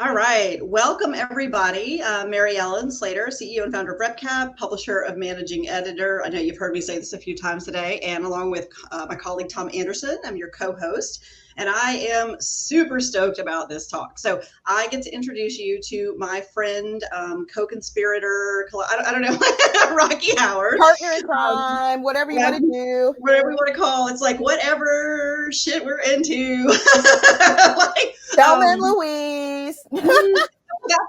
All right. Welcome, everybody. Mary Ellen Slater, CEO and founder of RepCap, publisher of Managing Editor. I know you've heard me say this a few times today, and along with my colleague Tom Anderson, I'm your co-host, and I am super stoked about this talk. So I get to introduce you to my friend, co-conspirator, I don't know, Rocki Howard. Partner in crime, whatever you want to do. Whatever we want to call it. It's like whatever shit we're into. Like, Thelma and Louise. That's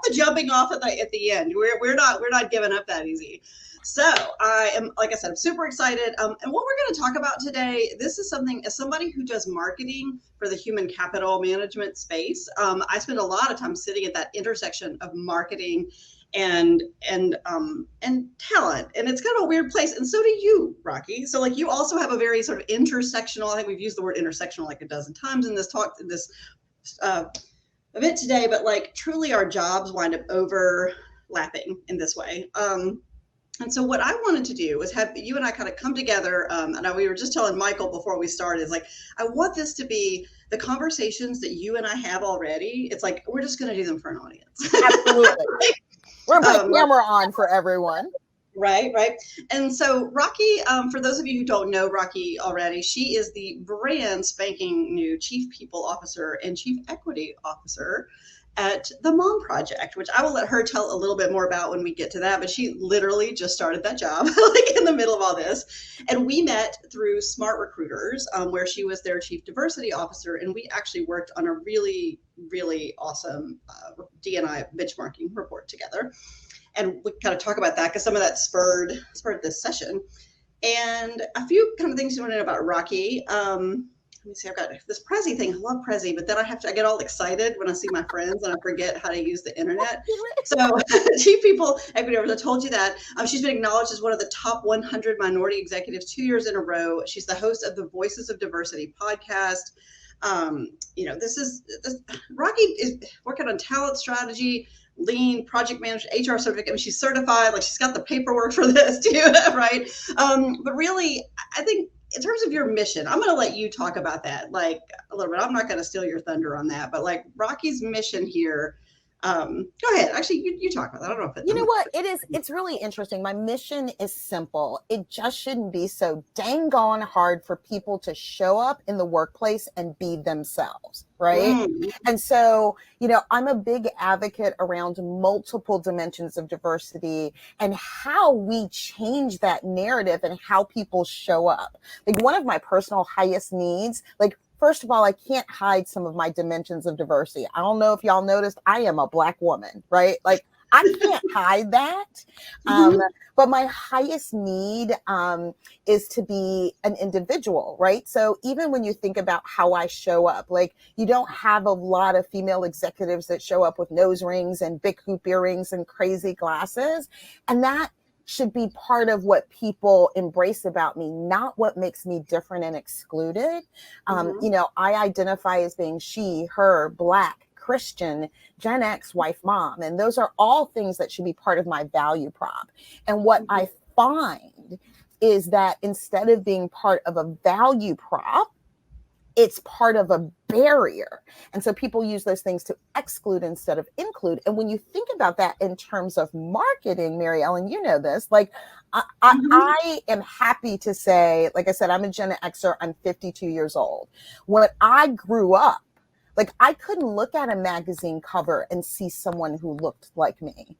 the jumping off at the end. We're not giving up that easy. So I am, like I said, I'm super excited. And what we're going to talk about today, this is something, as somebody who does marketing for the human capital management space, I spend a lot of time sitting at that intersection of marketing and talent, and it's kind of a weird place. And so do you, Rocki. So like you also have a very sort of intersectional. I think we've used the word intersectional like a dozen times in this talk, in this event today, but like truly our jobs wind up overlapping in this way. And so what I wanted to do was have you and I kind of come together. And we were just telling Michael before we started, is like, I want this to be the conversations that you and I have already. It's like, we're just going to do them for an audience. Absolutely. We're going to put the camera on for everyone. Right. And so Rocki, for those of you who don't know Rocki already, she is the brand spanking new Chief People Officer and Chief Equity Officer at the Mom Project, which I will let her tell a little bit more about when we get to that. But she literally just started that job like in the middle of all this. And we met through Smart Recruiters, where she was their Chief Diversity Officer. And we actually worked on a really, really awesome D&I benchmarking report together. And we kind of talk about that because some of that spurred this session. And a few kind of things you want to know about Rocki. Let me see, I've got this Prezi thing. I love Prezi, but then I get all excited when I see my friends and I forget how to use the internet. So Chief People Equity Officer, I told you that. She's been acknowledged as one of the top 100 minority executives 2 years in a row. She's the host of the Voices of Diversity podcast. Rocki is working on talent strategy, lean, project management, HR certificate. I mean, she's certified, like she's got the paperwork for this too, right? But really, I think in terms of your mission, I'm going to let you talk about that like a little bit. I'm not going to steal your thunder on that, but like Rocki's mission here. Go ahead. Actually, you talk about that. I don't know if you know what it is. It's really interesting. My mission is simple. It just shouldn't be so dang gone hard for people to show up in the workplace and be themselves. Right. And so, I'm a big advocate around multiple dimensions of diversity and how we change that narrative and how people show up. Like one of my personal highest needs, first of all, I can't hide some of my dimensions of diversity. I don't know if y'all noticed, I am a Black woman, right? Like I can't hide that. But my highest need is to be an individual, right? So even when you think about how I show up, like you don't have a lot of female executives that show up with nose rings and big hoop earrings and crazy glasses. And that should be part of what people embrace about me, not what makes me different and excluded. I identify as being she, her, Black, Christian, Gen X, wife, mom. And those are all things that should be part of my value prop. And what I find is that instead of being part of a value prop, it's part of a barrier. And so people use those things to exclude instead of include. And when you think about that in terms of marketing, Mary Ellen, you know this, like I am happy to say, like I said, I'm a Gen Xer, I'm 52 years old. When I grew up, like I couldn't look at a magazine cover and see someone who looked like me.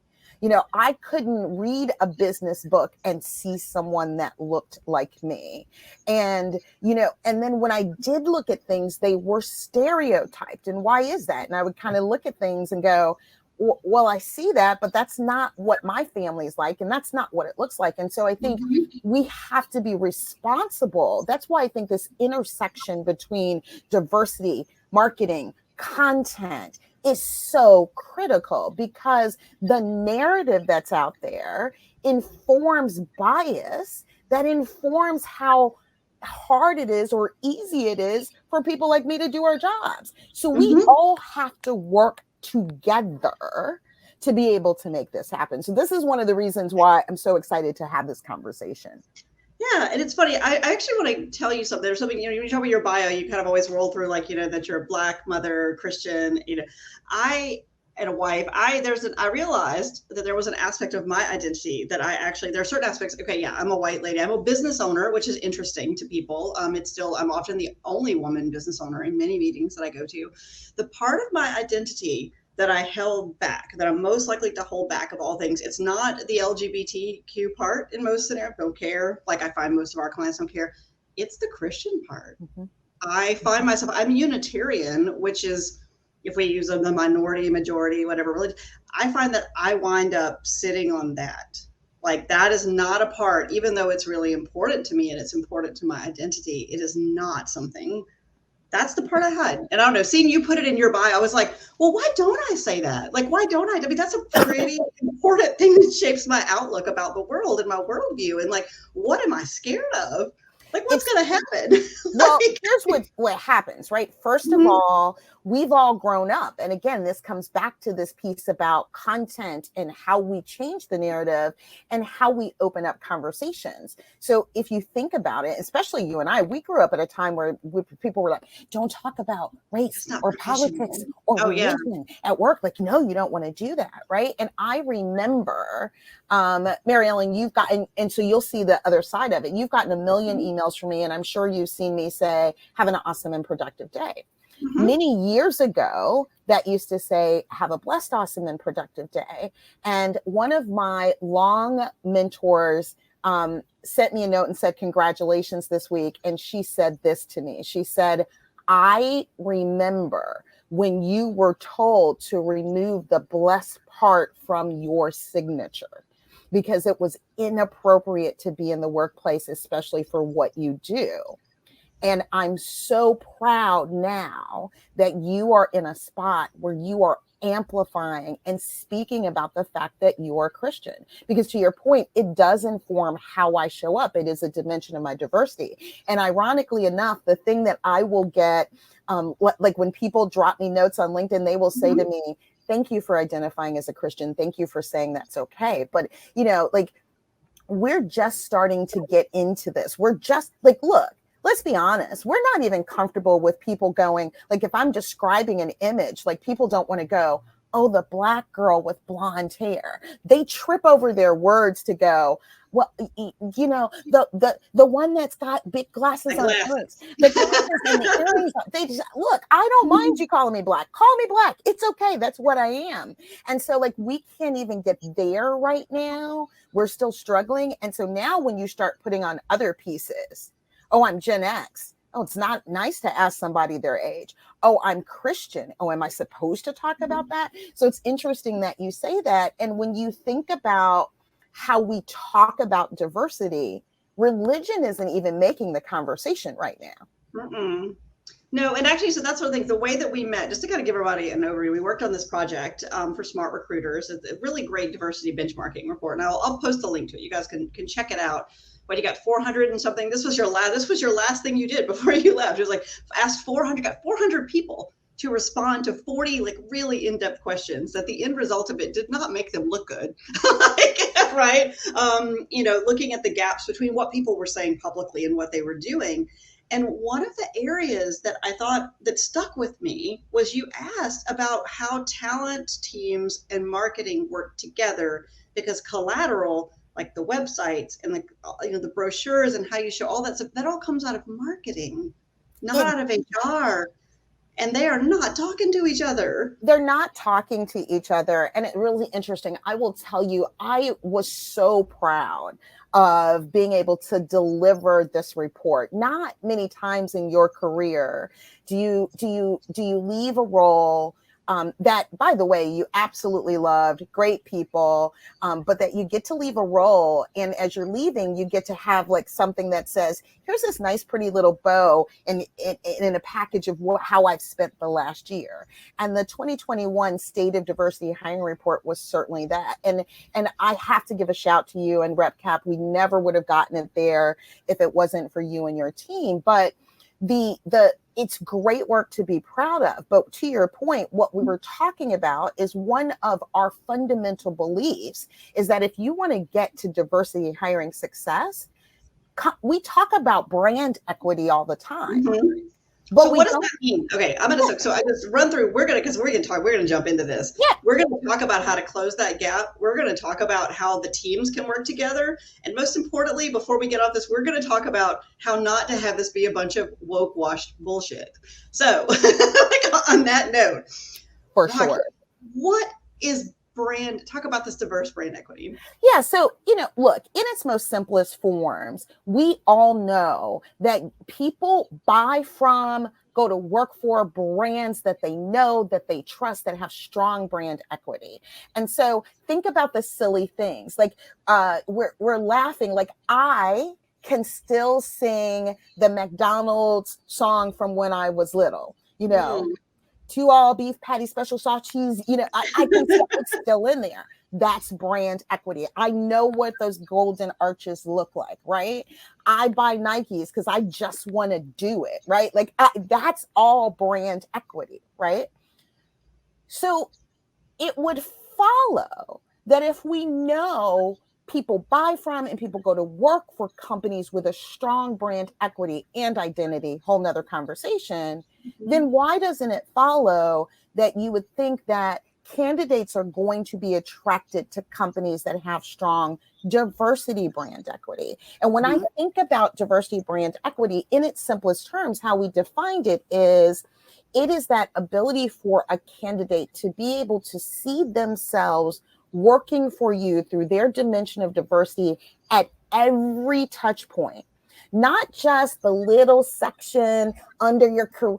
I couldn't read a business book and see someone that looked like me. And, and then when I did look at things, they were stereotyped. And why is that? And I would kind of look at things and go, well, I see that, but that's not what my family's like. And that's not what it looks like. And so I think we have to be responsible. That's why I think this intersection between diversity, marketing, content is so critical, because the narrative that's out there informs bias that informs how hard it is or easy it is for people like me to do our jobs. So we all have to work together to be able to make this happen. So this is one of the reasons why I'm so excited to have this conversation. Yeah, and it's funny. I actually want to tell you something. There's something, when you talk about your bio, you kind of always roll through like, that you're a Black mother, Christian, I and a wife, I realized that there was an aspect of my identity that there are certain aspects. Okay, yeah, I'm a white lady. I'm a business owner, which is interesting to people. I'm often the only woman business owner in many meetings that I go to. The part of my identity that I held back, that I'm most likely to hold back of all things, it's not the LGBTQ part in most scenarios. Don't care. Like I find most of our clients don't care. It's the Christian part. Mm-hmm. I find myself, I'm Unitarian, which is, if we use the minority, majority, whatever religion, I find that I wind up sitting on that. Like that is not a part, even though it's really important to me and it's important to my identity, it is not something. That's the part I hide. And I don't know, seeing you put it in your bio, I was like, well, why don't I say that? Like, why don't I? I mean, that's a pretty important thing that shapes my outlook about the world and my worldview. And like, what am I scared of? Like, what's going to happen? Well, here's what happens, right? First of all, we've all grown up. And again, this comes back to this piece about content and how we change the narrative and how we open up conversations. So if you think about it, especially you and I, we grew up at a time where people were like, don't talk about race or politics or religion at work. Like, no, you don't want to do that, right? And I remember, Mary Ellen, you've gotten, and so you'll see the other side of it. You've gotten a million emails from me, and I'm sure you've seen me say, have an awesome and productive day. Many years ago, that used to say, have a blessed, awesome, and productive day. And one of my long mentors sent me a note and said, congratulations this week. And she said this to me. She said, I remember when you were told to remove the blessed part from your signature because it was inappropriate to be in the workplace, especially for what you do. And I'm so proud now that you are in a spot where you are amplifying and speaking about the fact that you are Christian. Because to your point, it does inform how I show up. It is a dimension of my diversity. And ironically enough, the thing that I will get, like when people drop me notes on LinkedIn, they will say to me, thank you for identifying as a Christian. Thank you for saying that's okay. But, you know, like, we're just starting to get into this. We're just like, look, let's be honest. We're not even comfortable with people going, like, if I'm describing an image, like, people don't want to go, oh, the Black girl with blonde hair. They trip over their words to go, well, you know, the one that's got big glasses on, the glasses and the earrings. They just, look, I don't mind you calling me Black. Call me Black. It's okay. That's what I am. And so, like, we can't even get there right now. We're still struggling. And so now when you start putting on other pieces, oh, I'm Gen X. Oh, it's not nice to ask somebody their age. Oh, I'm Christian. Oh, am I supposed to talk about that? So it's interesting that you say that. And when you think about how we talk about diversity, religion isn't even making the conversation right now. No, and actually, so that's one of the things, the way that we met, just to kind of give everybody an overview, we worked on this project for Smart Recruiters. It's a really great diversity benchmarking report. And I'll post a link to it. You guys can check it out. But you got 400 and something. This was your last thing you did before you left. It was like got 400 people to respond to 40 like really in-depth questions that the end result of it did not make them look good. Right? You know, looking at the gaps between what people were saying publicly and what they were doing. And one of the areas that I thought that stuck with me was you asked about how talent teams and marketing work together, because collateral, like the websites and the brochures and how you show all that stuff, that all comes out of marketing, not out of HR. And they are not talking to each other. They're not talking to each other. And it's really interesting. I will tell you, I was so proud of being able to deliver this report. Not many times in your career do you leave a role that, by the way, you absolutely loved, great people, but that you get to leave a role. And as you're leaving, you get to have like something that says, here's this nice, pretty little bow in a package of how I've spent the last year. And the 2021 State of Diversity Hiring Report was certainly that. And I have to give a shout to you and RepCap. We never would have gotten it there if it wasn't for you and your team. But it's great work to be proud of. But to your point, what we were talking about is one of our fundamental beliefs is that if you want to get to diversity hiring success, we talk about brand equity all the time. But So what does that mean? Okay, so I just run through, because we're gonna jump into this. Yeah. We're gonna talk about how to close that gap. We're gonna talk about how the teams can work together. And most importantly, before we get off this, we're gonna talk about how not to have this be a bunch of woke washed bullshit. So like on that note, For sure. What is talk about this diverse brand equity? Yeah. So, look, in its most simplest forms, we all know that people buy from, go to work for brands that they know, that they trust, that have strong brand equity. And so think about the silly things like we're laughing. Like I can still sing the McDonald's song from when I was little, 2 all beef patty, special soft cheese. I can tell it's still in there. That's brand equity. I know what those golden arches look like, right? I buy Nikes because I just want to do it, right? Like that's all brand equity, right? So it would follow that if we know people buy from and people go to work for companies with a strong brand equity and identity, whole nother conversation, then why doesn't it follow that you would think that candidates are going to be attracted to companies that have strong diversity brand equity? And when I think about diversity brand equity in its simplest terms, how we defined it is that ability for a candidate to be able to see themselves working for you through their dimension of diversity at every touch point, not just the little section under your career,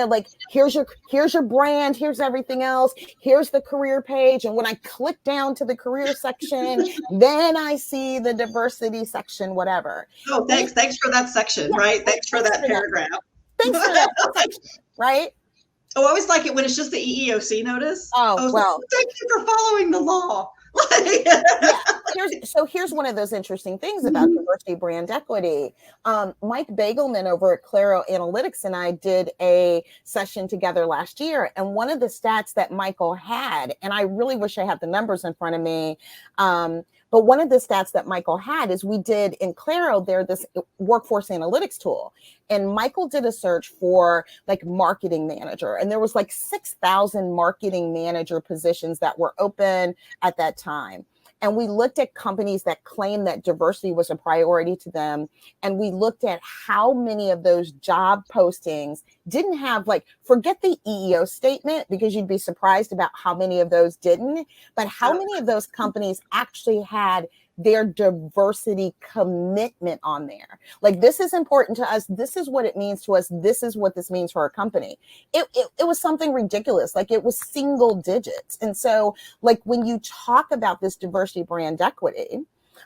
like here's your brand, here's everything else, here's the career page. And when I click down to the career section, then I see the diversity section, whatever. Oh, thanks for that section, right? Thanks for that paragraph. Thanks for that section, right? Oh, I always like it when it's just the EEOC notice. Oh, well. Like, thank you for following the law. Here's one of those interesting things about diversity brand equity. Mike Bagelman over at Claro Analytics and I did a session together last year. And one of the stats that Michael had, and I really wish I had the numbers in front of me, but one of the stats that Michael had is we did in Claro, they're this workforce analytics tool. And Michael did a search for like marketing manager. And there was like 6,000 marketing manager positions that were open at that time. And we looked at companies that claimed that diversity was a priority to them. And we looked at how many of those job postings didn't have, like, forget the EEO statement, because you'd be surprised about how many of those didn't, but how many of those companies actually had their diversity commitment on there. Like, this is important to us. This is what it means to us. This is what this means for our company. It was something ridiculous. Like, it was single digits. And so, like, when you talk about this diversity brand equity,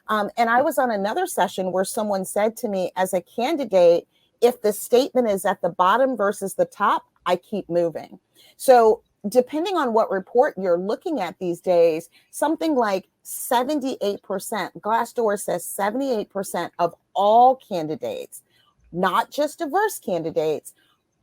and I was on another session where someone said to me, as a candidate, if the statement is at the bottom versus the top, I keep moving. So depending on what report you're looking at these days, something like 78%, Glassdoor says 78% of all candidates, not just diverse candidates,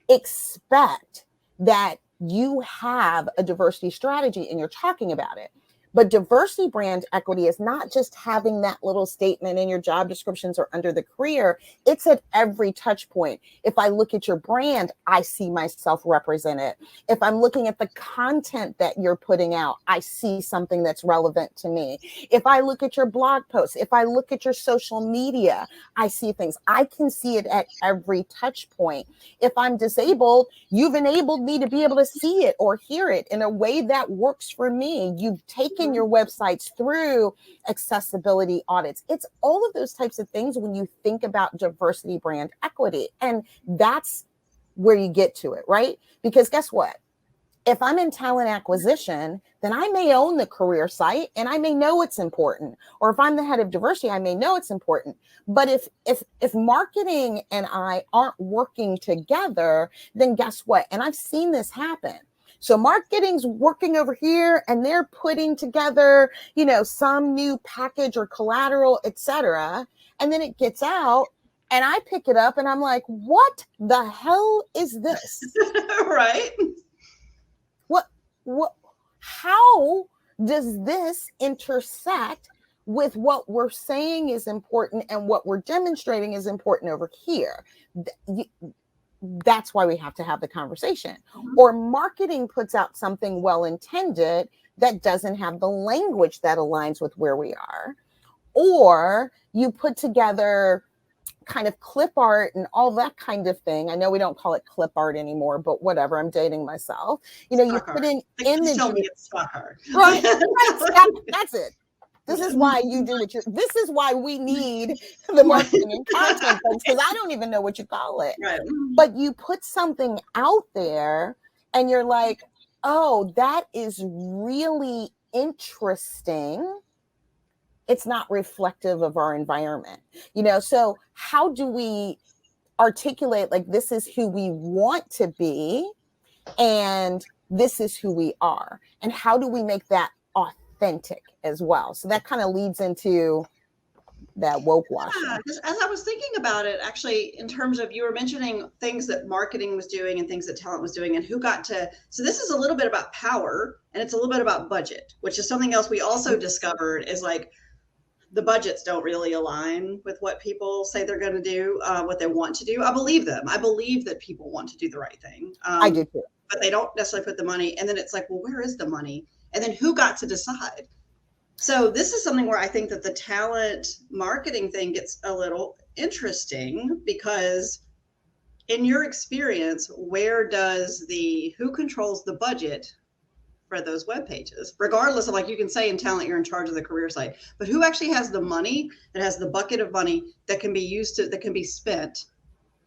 expect that you have a diversity strategy and you're talking about it. But diversity brand equity is not just having that little statement in your job descriptions or under the career. It's at every touch point. If I look at your brand, I see myself represented. If I'm looking at the content that you're putting out, I see something that's relevant to me. If I look at your blog posts, if I look at your social media, I see things. I can see it at every touch point. If I'm disabled, you've enabled me to be able to see it or hear it in a way that works for me. You've taken your websites through accessibility audits. It's all of those types of things when you think about diversity brand equity. And that's where you get to it, right? Because guess what? If I'm in talent acquisition, then I may own the career site and I may know it's important. Or if I'm the head of diversity, I may know it's important. But if marketing and I aren't working together, then guess what? And I've seen this happen. So marketing's working over here and they're putting together, some new package or collateral, et cetera. And then it gets out and I pick it up and I'm like, what the hell is this? Right. How does this intersect with what we're saying is important and what we're demonstrating is important over here? that's why we have to have the conversation. Mhm. Or marketing puts out something well-intended that doesn't have the language that aligns with where we are. Or you put together kind of clip art and all that kind of thing. I know we don't call it clip art anymore, but whatever, I'm dating myself. You Stock put art. in Please tell me images. it's stock art. Right, that's it. This is why you do what this is why we need the marketing and content folks, because I don't even know what you call it. Right. But you put something out there and you're like, oh, that is really interesting. It's not reflective of our environment. So how do we articulate, like, this is who we want to be and this is who we are, and how do we make that authentic as well? So that kind of leads into that woke washing. Yeah, as I was thinking about it, actually, in terms of, you were mentioning things that marketing was doing and things that talent was doing and who got to, so this is a little bit about power and it's a little bit about budget, which is something else we also discovered, is like the budgets don't really align with what people say they're going to do, what they want to do. I believe them. I believe that people want to do the right thing. I do too. But they don't necessarily put the money. And then it's like, well, where is the money? And then who got to decide? So this is something where I think that the talent marketing thing gets a little interesting, because in your experience, who controls the budget for those web pages? Regardless of, like, you can say in talent you're in charge of the career site, but who actually has the money, that has the bucket of money that can be that can be spent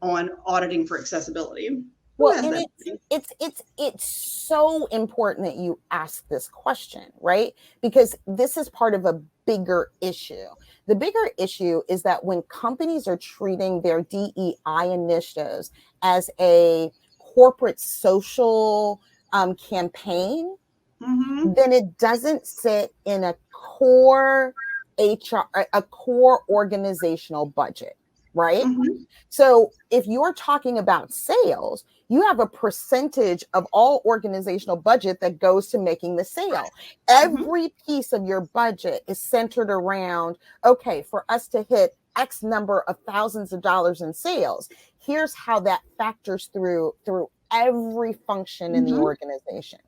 on auditing for accessibility? Well, and it's so important that you ask this question, right? Because this is part of a bigger issue. The bigger issue is that when companies are treating their DEI initiatives as a corporate social campaign, then it doesn't sit in a core organizational budget, right? So if you're talking about sales, you have a percentage of all organizational budget that goes to making the sale. Every piece of your budget is centered around, okay, for us to hit X number of thousands of dollars in sales, here's how that factors through every function in the organization.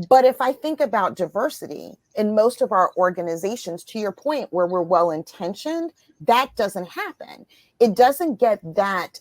But if I think about diversity in most of our organizations, to your point, where we're well-intentioned, that doesn't happen. It doesn't get that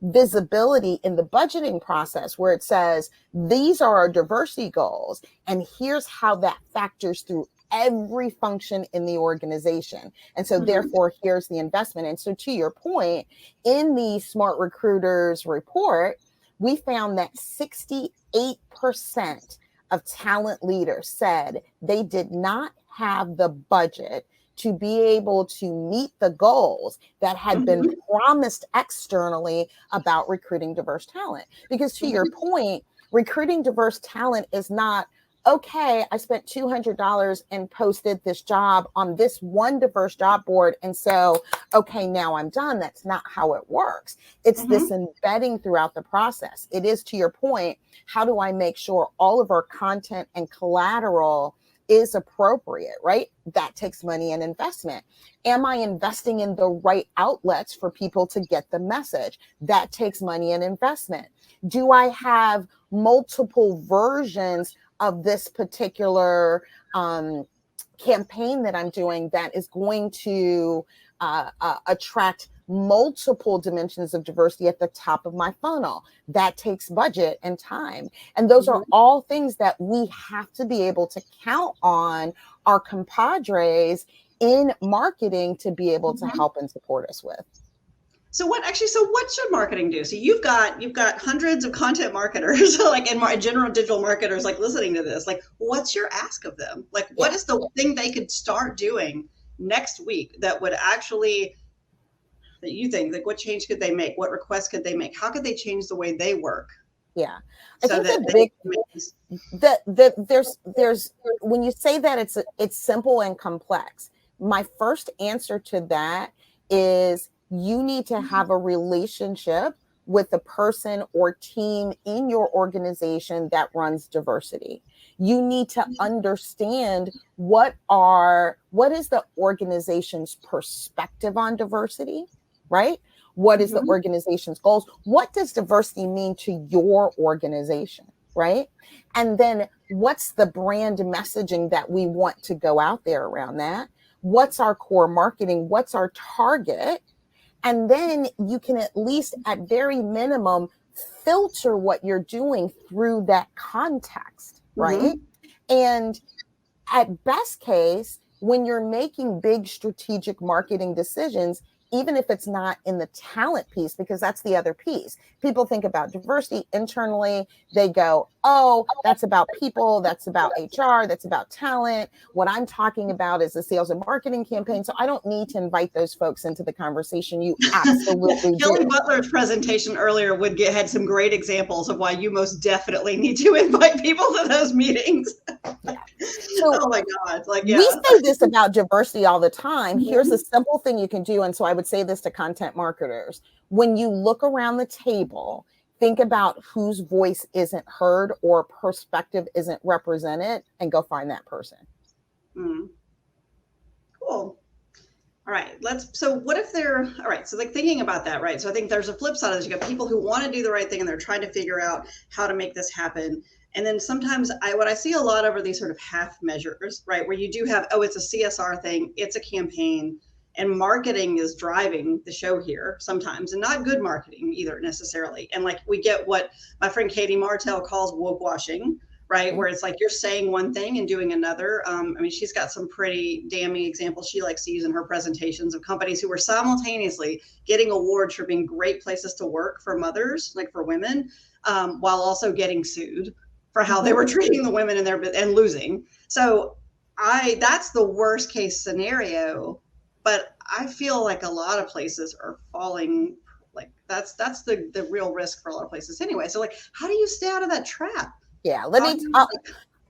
visibility in the budgeting process where it says, these are our diversity goals, and here's how that factors through every function in the organization. And so therefore, here's the investment. And so to your point, in the Smart Recruiters report, we found that 68% of talent leaders said they did not have the budget to be able to meet the goals that had been promised externally about recruiting diverse talent. Because to your point, recruiting diverse talent is not, okay, I spent $200 and posted this job on this one diverse job board, and so, okay, now I'm done. That's not how it works. It's this embedding throughout the process. It is, to your point, how do I make sure all of our content and collateral is appropriate, right? That takes money and investment. Am I investing in the right outlets for people to get the message? That takes money and investment. Do I have multiple versions of this particular campaign that I'm doing that is going to attract multiple dimensions of diversity at the top of my funnel? That takes budget and time. And those are all things that we have to be able to count on our compadres in marketing to be able to help and support us with. So what should marketing do? So you've got hundreds of content marketers, like, in general digital marketers, like, listening to this. Like, what's your ask of them? Like, what is the thing they could start doing next week that would actually, that you think, like, what change could they make? What requests could they make? How could they change the way they work? Yeah, I think there's when you say that it's simple and complex, my first answer to that is you need to have a relationship with the person or team in your organization that runs diversity. You need to understand what is the organization's perspective on diversity, right? What is the organization's goals? What does diversity mean to your organization, right? And then what's the brand messaging that we want to go out there around that? What's our core marketing? What's our target? And then you can at least, at very minimum, filter what you're doing through that context, right? And at best case, when you're making big strategic marketing decisions, even if it's not in the talent piece, because that's the other piece. People think about diversity internally. They go, oh, that's about people. That's about HR. That's about talent. What I'm talking about is the sales and marketing campaign. So I don't need to invite those folks into the conversation. You absolutely Kelly do. Butler's presentation earlier had some great examples of why you most definitely need to invite people to those meetings. Yeah. So, oh my God. We say this about diversity all the time. Here's a simple thing you can do. And so I would say this to content marketers. When you look around the table, think about whose voice isn't heard or perspective isn't represented and go find that person. Cool. All right, so what if all right, so thinking about that, right? So I think there's a flip side of this. You got people who want to do the right thing and they're trying to figure out how to make this happen. And then sometimes what I see a lot over these sort of half measures, right? Where you do have, it's a CSR thing, it's a campaign, and marketing is driving the show here sometimes, and not good marketing either necessarily. And we get what my friend Katie Martell calls woke washing, right? Where it's you're saying one thing and doing another. She's got some pretty damning examples she likes to use in her presentations of companies who were simultaneously getting awards for being great places to work for mothers, for women, while also getting sued for how they were treating the women and losing. So that's the worst case scenario, but I feel like a lot of places are falling. That's the real risk for a lot of places anyway. So how do you stay out of that trap? Yeah,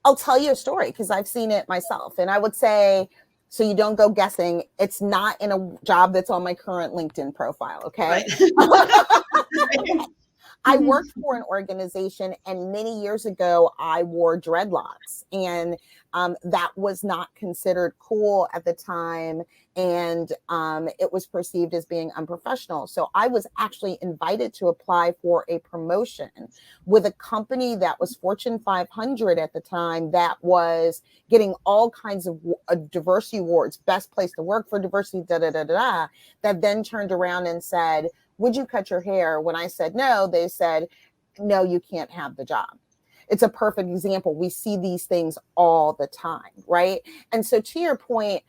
I'll tell you a story because I've seen it myself. And I would say, so you don't go guessing, it's not in a job that's on my current LinkedIn profile, okay? Right. I worked for an organization, and many years ago, I wore dreadlocks, and that was not considered cool at the time, and it was perceived as being unprofessional. So I was actually invited to apply for a promotion with a company that was Fortune 500 at the time that was getting all kinds of diversity awards, best place to work for diversity, that then turned around and said, would you cut your hair? When I said no, they said, no, you can't have the job. It's a perfect example. We see these things all the time, right? And so to your point,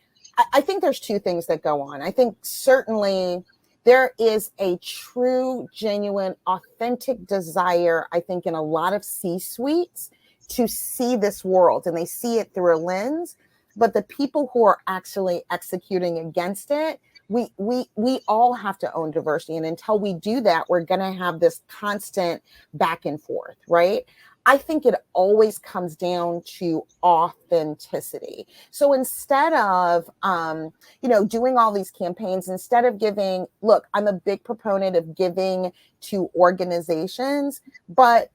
I think there's two things that go on. I think certainly there is a true, genuine, authentic desire, I think, in a lot of C-suites to see this world, and they see it through a lens. But the people who are actually executing against it, we all have to own diversity. And until we do that, we're going to have this constant back and forth, right? I think it always comes down to authenticity. So instead of, doing all these campaigns, instead of giving, look, I'm a big proponent of giving to organizations, but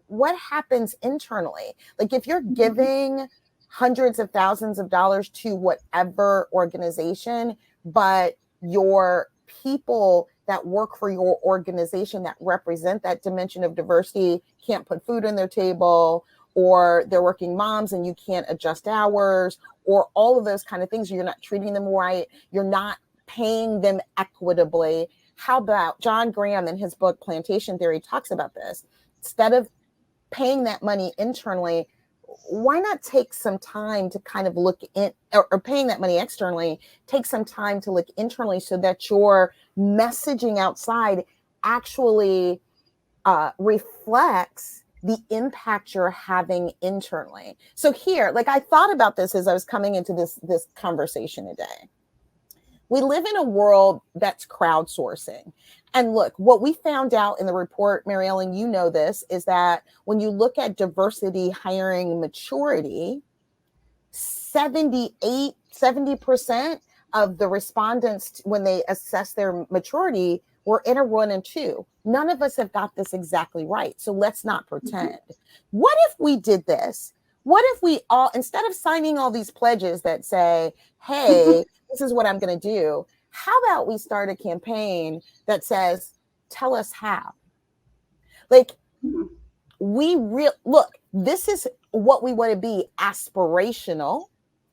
what happens internally? If you're giving hundreds of thousands of dollars to whatever organization, but your people that work for your organization that represent that dimension of diversity can't put food on their table, or they're working moms and you can't adjust hours, or all of those kind of things. You're not treating them right. You're not paying them equitably. How about John Graham in his book, Plantation Theory, talks about this. Instead of paying that money internally, why not take some time to kind of look in, or paying that money externally, take some time to look internally so that your messaging outside actually reflects the impact you're having internally. So here, I thought about this as I was coming into this conversation today. We live in a world that's crowdsourcing. And look, what we found out in the report, Mary Ellen, you know this, is that when you look at diversity hiring maturity, 70% of the respondents, when they assess their maturity, were in a 1 and 2. None of us have got this exactly right. So let's not pretend. What if we did this? What if we all, instead of signing all these pledges that say, hey, this is what I'm going to do, How about we start a campaign that says, tell us how? Like, look, this is what we want to be, aspirational.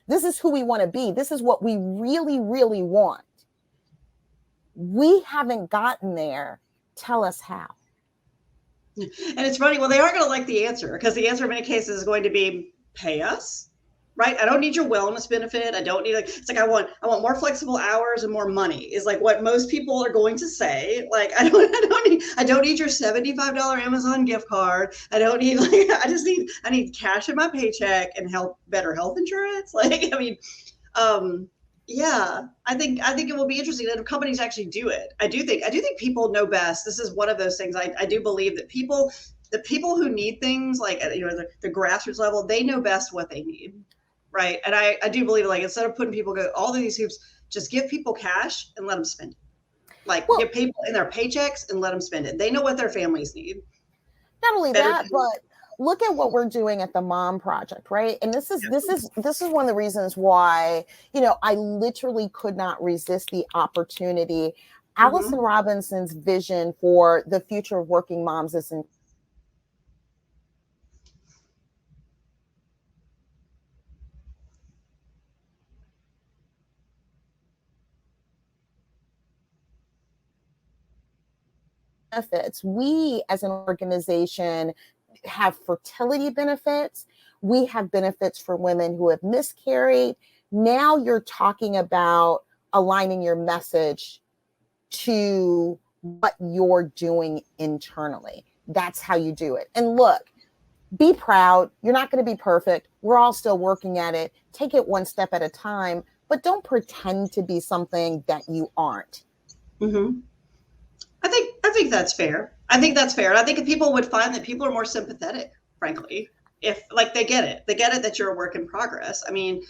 This is who we want to be. This is what we really, really want. We haven't gotten there. Tell us how. And it's funny. Well, they aren't going to like the answer, because the answer in many cases is going to be pay us. Right? I don't need your wellness benefit. I don't need, like, it's like, I want more flexible hours and more money is like what most people are going to say. Like, I don't need your $75 Amazon gift card. I don't need, like, I need cash in my paycheck and better health insurance. Like, I mean, yeah, I think it will be interesting that if companies actually do it. I do think people know best. This is one of those things. I do believe that the people who need things, like, the grassroots level, they know best what they need. Right. And I do believe, like, instead of putting people all of these hoops, just give people cash and let them spend it. Like, give people in their paychecks and let them spend it. They know what their families need. Not only that, but look at what we're doing at the Mom Project, right? And this is one of the reasons why, I literally could not resist the opportunity. Allison Robinson's vision for the future of working moms is benefits. We as an organization have fertility benefits. We have benefits for women who have miscarried. Now you're talking about aligning your message to what you're doing internally. That's how you do it. And look, be proud. You're not going to be perfect. We're all still working at it. Take it one step at a time, but don't pretend to be something that you aren't. I think that's fair. I think if people would find that people are more sympathetic, frankly, if, like, they get it that you're a work in progress. I mean,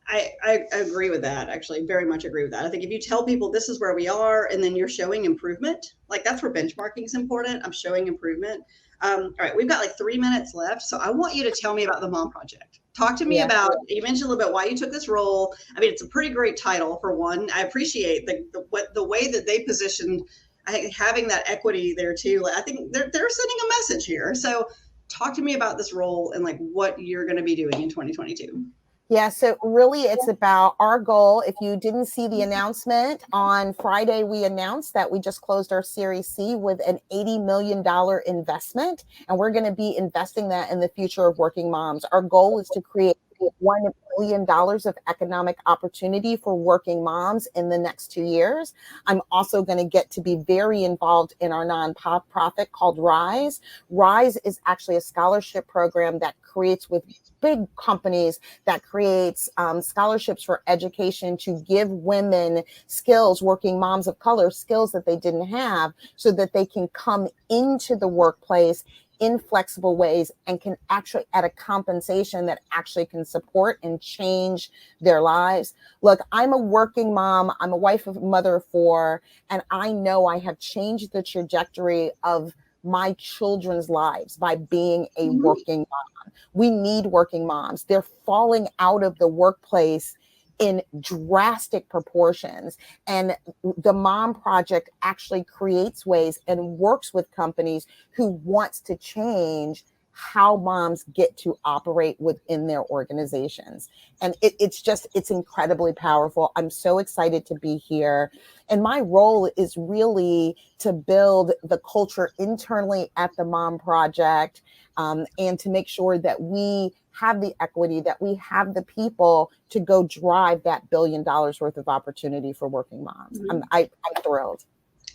I agree with that. Actually, very much agree with that. I think if you tell people this is where we are, and then you're showing improvement, like, that's where benchmarking is important. I'm showing improvement. All right, we've got like 3 minutes left, so I want you to tell me about the Mom Project. Talk to me about, you mentioned a little bit why you took this role. I mean, it's a pretty great title, for one. I appreciate the way that they positioned. I think having that equity there too. I think they're sending a message here. So talk to me about this role and, like, what you're going to be doing in 2022. Yeah, so really it's about our goal. If you didn't see the announcement, on Friday, we announced that we just closed our Series C with an $80 million investment, and we're going to be investing that in the future of working moms. Our goal is to create $1 billion of economic opportunity for working moms in the next 2 years. I'm also going to get to be very involved in our nonprofit called Rise. Rise is actually a scholarship program that creates with big companies, that creates scholarships for education to give women skills, working moms of color, skills that they didn't have, so that they can come into the workplace in flexible ways and can actually, at a compensation that actually can support and change their lives. Look, I'm a working mom. I'm a wife of mother of 4, and I know I have changed the trajectory of my children's lives by being a working mom. We need working moms. They're falling out of the workplace in drastic proportions. And the Mom Project actually creates ways and works with companies who wants to change how moms get to operate within their organizations. And it's incredibly powerful. I'm so excited to be here. And my role is really to build the culture internally at the Mom Project, and to make sure that we have the equity, that we have the people to go drive that $1 billion worth of opportunity for working moms. I'm thrilled.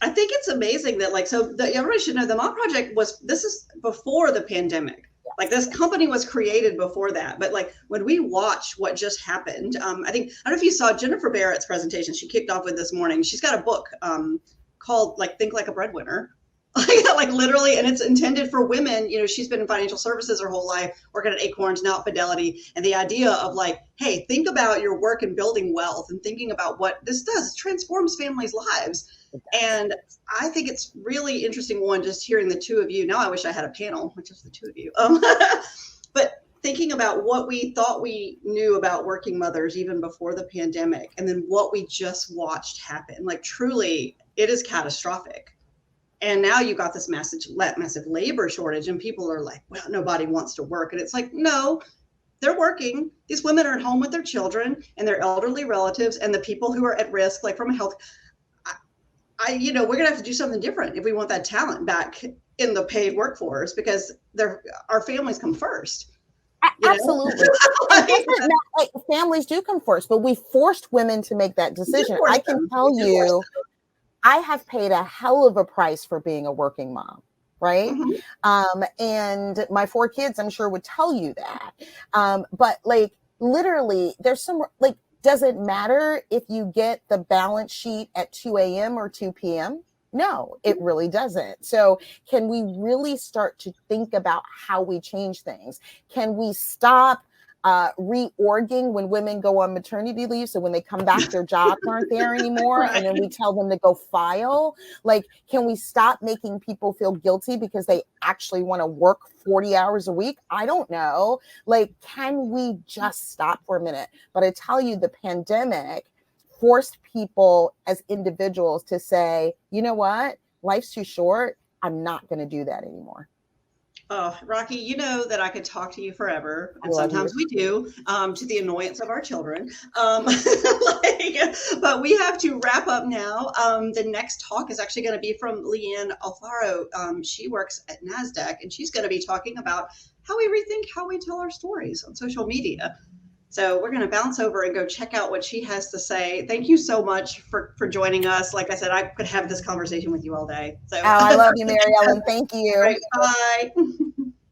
I think it's amazing that, like, everybody should know the Mom Project this is before the pandemic. Like, this company was created before that. But, like, when we watch what just happened, I don't know if you saw Jennifer Barrett's presentation. She kicked off with this morning. She's got a book called, like, Think Like a Breadwinner. Like, literally, and it's intended for women. She's been in financial services her whole life, working at Acorns, now at Fidelity. And the idea of, like, hey, think about your work and building wealth, and thinking about what this does. It transforms families' lives. And I think it's really interesting, just hearing the two of you. Now I wish I had a panel, which is the two of you. But thinking about what we thought we knew about working mothers even before the pandemic, and then what we just watched happen, like truly, it is catastrophic. And now you got this massive labor shortage, and people are like, well, nobody wants to work. And it's like, no, they're working. These women are at home with their children and their elderly relatives and the people who are at risk, like from a health. We're going to have to do something different if we want that talent back in the paid workforce, because our families come first. Absolutely. Like, families do come first, but we forced women to make that decision. I can tell you, I have paid a hell of a price for being a working mom, right? Mm-hmm. And my 4 kids, I'm sure, would tell you that. But like, literally, there's some, like, does it matter if you get the balance sheet at 2 a.m. or 2 p.m.? No, it really doesn't. So can we really start to think about how we change things? Can we stop reorging when women go on maternity leave, so when they come back, their jobs aren't there anymore, right. And then we tell them to go file? Like, can we stop making people feel guilty because they actually want to work 40 hours a week? I don't know. Like, can we just stop for a minute? But I tell you, the pandemic forced people as individuals to say, you know what, life's too short. I'm not going to do that anymore. Oh, Rocki, you know that I could talk to you forever, and sometimes we do, to the annoyance of our children. But we have to wrap up now. The next talk is actually going to be from Leanne Alfaro. She works at NASDAQ, and she's going to be talking about how we rethink how we tell our stories on social media. So we're going to bounce over and go check out what she has to say. Thank you so much for joining us. Like I said, I could have this conversation with you all day. So. Oh, I love you, Mary Ellen. Thank you. Right, bye.